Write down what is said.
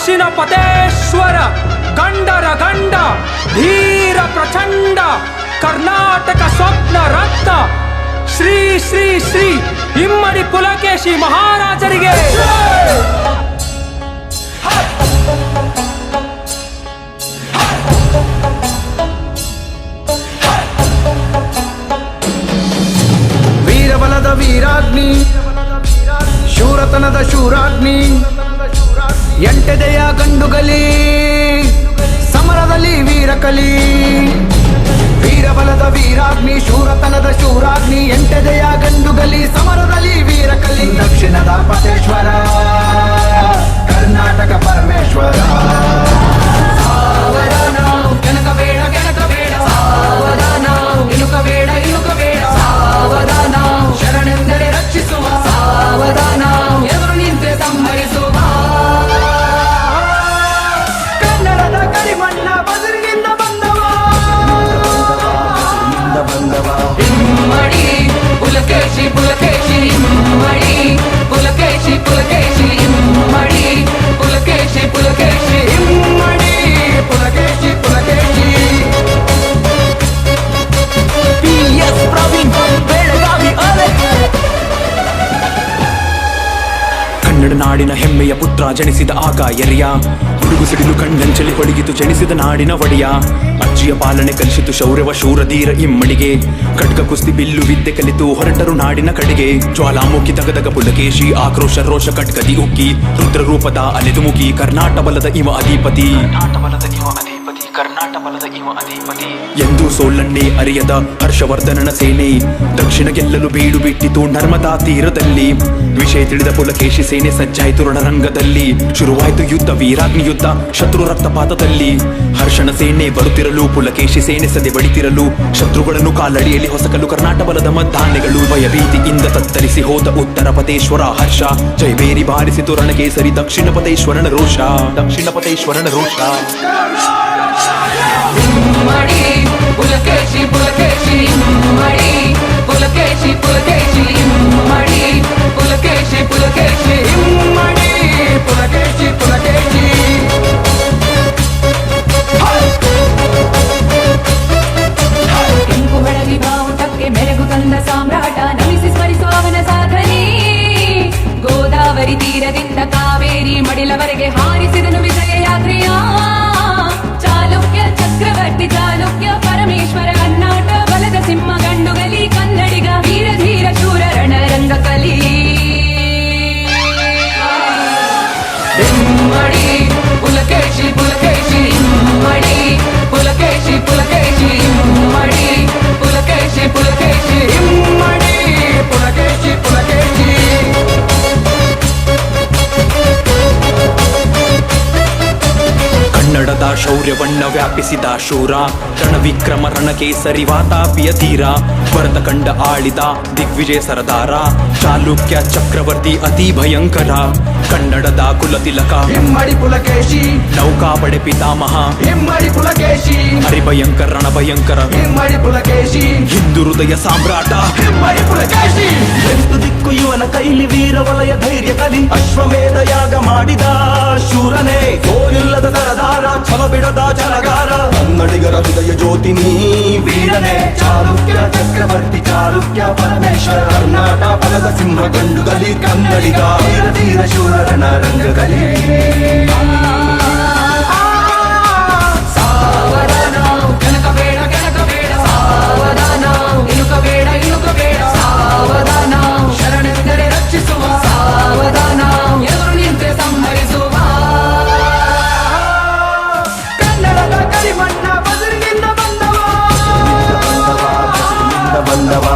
ದಕ್ಷಿಣ ಪತೇಶ್ವರ ಗಂಡರ ಗಂಡ ಧೀರ ಪ್ರಚಂಡ ಕರ್ನಾಟಕ ಸ್ವಪ್ನ ರತ್ನ ಶ್ರೀ ಶ್ರೀ ಶ್ರೀ ಇಮ್ಮಡಿ ಪುಲಕೇಶಿ ಮಹಾರಾಜರಿಗೆ ವೀರಬಲದ ವೀರಾಗ್ನಿ ಶೂರತನದ ಶೂರಾಗ್ನಿ ಎಂಟೆದೆಯ ಗಂಡುಗಲಿ ಸಮರದಲ್ಲಿ ವೀರಕಲಿ ವೀರಬಲದ ವೀರಾಗ್ನಿ ಶೂರತನದ ಶೂರಾಗ್ನಿ ಎಂಟೆದೆಯ ಗಂಡುಗಲಿ ಸಮರದಲ್ಲಿ ವೀರಕಲಿ ದಕ್ಷಿಣದ ಪತೇಶ್ವರ ಕರ್ನಾಟಕ ಪರಮೇಶ್ವರ ಸಾವಧಾನ ಕೆಣಕಬೇಡ ಕೆಣಕಬೇಡ ಸಾವಧಾನ ಇಣುಕಬೇಡ ಇಣುಕಬೇಡ ಸಾವಧಾನ ಶರಣೆಂದರೆ ರಕ್ಷಿಸುವ ಸಾವಧಾನ ಎದುರು ನಿಂತೆ ಸಂಹರಿಸುವ ಕನ್ನಡದ ಕರಿಮಣ್ಣ ಬದುರಿನಿಂದ ಬಂದವ ಇಮ್ಮಡಿ ಪುಲಕೇಶಿ ಪುಲಕೇಶಿ ಇಮ್ಮಡಿ ಪುಲಕೇಶಿ ಪುಲಕೇಶಿ ಇಮ್ಮಡಿ ಪುಲಕೇಶಿ ಪುಲಕೇಶಿ ಇಮ್ಮಡಿ ಪುಲಕೇಶಿ ಪುಲಕೇಶಿ PS ಪ್ರವೀಣ್ ಬೆಳಗಾವಿ ಅಲೆ ಕನ್ನಡ ನಾಡಿನ ಹೆಮ್ಮೆಯ ಪುತ್ರ ಜನಿಸಿದ ಆಗ ಎರಿಯ ಹುಡುಗು ಸಿಡಿಲು ಕಣ್ಣಂಚಲಿ ಹೊಳಗಿತು ಜನಿಸಿದ ನಾಡಿನ ಒಡೆಯ ಅಜ್ಜಿಯ ಪಾಲನೆ ಕಲಿಸಿತು ಶೌರ್ಯವ ಶೂರಧೀರ ಇಮ್ಮಡಿಗೆ ಖಡ್ಗ ಕುಸ್ತಿ ಬಿಲ್ಲು ವಿದ್ಯೆ ಕಲಿತು ಹೊರಟರು ನಾಡಿನ ಕಡೆಗೆ ಜ್ವಾಲಾಮುಖಿ ತಗದಗ ಪುಲಕೇಶಿ ಆಕ್ರೋಶ ರೋಷ ಖಡ್ಗದಿ ಉಕ್ಕಿ ರುದ್ರ ರೂಪದ ಅಲೆದು ಮುಗಿ ಕರ್ನಾಟ ಬಲದ ಇವ ಅಧಿಪತಿ ಕರ್ನಾಟ ಬಲದ ಇವ ಅಧಿಪತಿ ಎಂದು ಸೋಲನ್ನೇ ಅರಿಯದ ಹರ್ಷವರ್ಧನನ ಸೇನೆ ದಕ್ಷಿಣ ಗೆಲ್ಲಲು ಬೀಡು ಬಿಟ್ಟಿತು ನರ್ಮದಾ ತೀರದಲ್ಲಿ ವಿಷಯ ತಿಳಿದ ಪುಲಕೇಶಿ ಸೇನೆ ಸಜ್ಜಾಯಿತು ರಣರಂಗದಲ್ಲಿ ಶುರುವಾಯಿತು ಯುದ್ಧ ವೀರಾಗ್ನಿ ಯುದ್ಧ ಶತ್ರು ರಕ್ತಪಾತದಲ್ಲಿ ಹರ್ಷಣ ಸೇನೆ ಬರುತ್ತಿರಲು ಪುಲಕೇಶಿ ಸೇನೆ ಸದೆ ಬಡಿತಿರಲು ಶತ್ರುಗಳನ್ನು ಕಾಲಡಿಯಲ್ಲಿ ಹೊಸಕಲು ಕರ್ನಾಟ ಬಲದ ಮದ್ದಾನೆಗಳು ಭಯಭೀತಿಯಿಂದ ತತ್ತರಿಸಿ ಹೋದ ಉತ್ತರ ಪತೇಶ್ವರ ಹರ್ಷ ಜಯಬೇರಿ ಬಾರಿಸಿತು ರಣಕೇಸರಿ ದಕ್ಷಿಣ ಪತೇಶ್ವರನ ರೋಷ ದಕ್ಷಿಣ ಪತೇಶ್ವರನ ರೋಷ ಇಮ್ಮಡಿ ಪುಲಕೇಶಿ ಪುಲಕೇಶಿ ಇಮ್ಮಡಿ ಪುಲಕೇಶಿ ಪುಲಕೇಶಿ ಇಮ್ಮಡಿ ಪುಲಕೇಶಿ ಪುಲಕೇಶಿ ಇಮ್ಮಡಿ ಪುಲಕೇಶಿ ಪುಲಕೇಶಿ ಕೆಂಪು ಬೆಳಗಿ ಬಾವುಟಕ್ಕೆ ಮೆರಗು ತಂದ ಸಾಮ್ರಾಟ ನಮಿಸಿ ಸ್ಮರಿಸುವ ಅವನ ಸಾಧನೆ ಗೋದಾವರಿ ತೀರದಿಂದ ಕಾವೇರಿ ಮಡಿಲವರೆಗೆ ಹಾರಿಸಿದನು ವಿಜಯ ಯಾತ್ರೆಯ ಚಾಲುಕ್ಯ ಚಕ್ರವರ್ತಿ ಚಾಲುಕ್ಯ ಪರಮೇಶ್ವರ ಕರ್ನಾಟ ಬಲದ ಸಿಂಹ ಗಂಡುಗಲಿ ಕನ್ನಡಿಗ ವೀರ ಧೀರ ಶೂರ ರಣರಂಗ ಕಲಿ ಇಮ್ಮಡಿ ಪುಲಕೇಶಿ ಪುಲಕೇಶಿ ಇಮ್ಮಡಿ ಪುಲಕೇಶಿ ಪುಲಕೇಶಿ ಇಮ್ಮಡಿ ಪುಲಕೇಶಿ ಪುಲಕೇಶಿ ಇಮ್ಮಡಿ ಪುಲಕೇಶಿ ಪುಲಕೇಶಿ ಕನ್ನಡದ ಶೌರ್ಯವನ್ನ ವ್ಯಾಪಿಸಿದ ಶೂರ ರಣವಿಕ್ರಮ ರಣಕೇಸರಿ ವಾತಾಪಿಯ ತೀರ ಭರತ ಕಂಡ ಆಳಿದ ದಿಗ್ವಿಜಯ ಸರದಾರ ಚಾಲುಕ್ಯ ಚಕ್ರವರ್ತಿ ಅತಿ ಭಯಂಕರ ಕನ್ನಡದ ಕುಲತಿಲಕ ಇಮ್ಮಡಿ ಪುಲಕೇಶಿ ನೌಕಾಪಡೆ ಪಿತಾಮಹ ಇಮ್ಮಡಿ ಪುಲಕೇಶಿ ಹರಿಭಯಂಕರ ರಣಭಯಂಕರ ಇಮ್ಮಡಿ ಪುಲಕೇಶಿ ಹಿಂದೂ ಹೃದಯ ಸಾಮ್ರಾಟ ಇಮ್ಮಡಿ ಪುಲಕೇಶಿ ಎಂದು ದಿಕ್ಕು ಇವನ ಕೈಲಿ ವೀರವಲಯ ಧೈರ್ಯ ಕಲಿ ಅಶ್ವಮೇಧ ಯಾಗ ಮಾಡಿದ ಶೂರನೇ ಸೋಲಿಲ್ಲದ ಸರದಾರ ಛಲ ಬಿಡದ ಛಲಗಾರ ಕನ್ನಡಿಗರ ಹೃದಯ ಜ್ಯೋತಿನಿ ವೀರನೇ ಚಾಲುಕ್ಯ ಚಕ್ರವರ್ತಿ ಚಾಲುಕ್ಯ ಪರಮೇಶ್ವರ ಕರ್ನಾಟ ಬಲದ ಸಿಂಹ ಗಂಡುಗಲಿ ಕನ್ನಡಿಗ ಧೀರ ಧೀರ ಶೂರ ರಣರಂಗಗಲಿ ಸಾವಧಾನ ಕೆಣಕಬೇಡ ಕೆಣಕಬೇಡ ಸಾವಧಾನ ಇಣುಕಬೇಡ ಇಣುಕಬೇಡ ಸಾವಧಾನ ಶರಣೆಂದರೆ ರಕ್ಷಿಸುವ ಸಾವಧಾನ ಎದುರು ನಿಂತೆ ಸಂಹರಿಸುವ ಕನ್ನಡದ ಕರಿಮಣ್ಣ ಬದುರಿನಿಂದ ಬಂದವ ಬಂದವ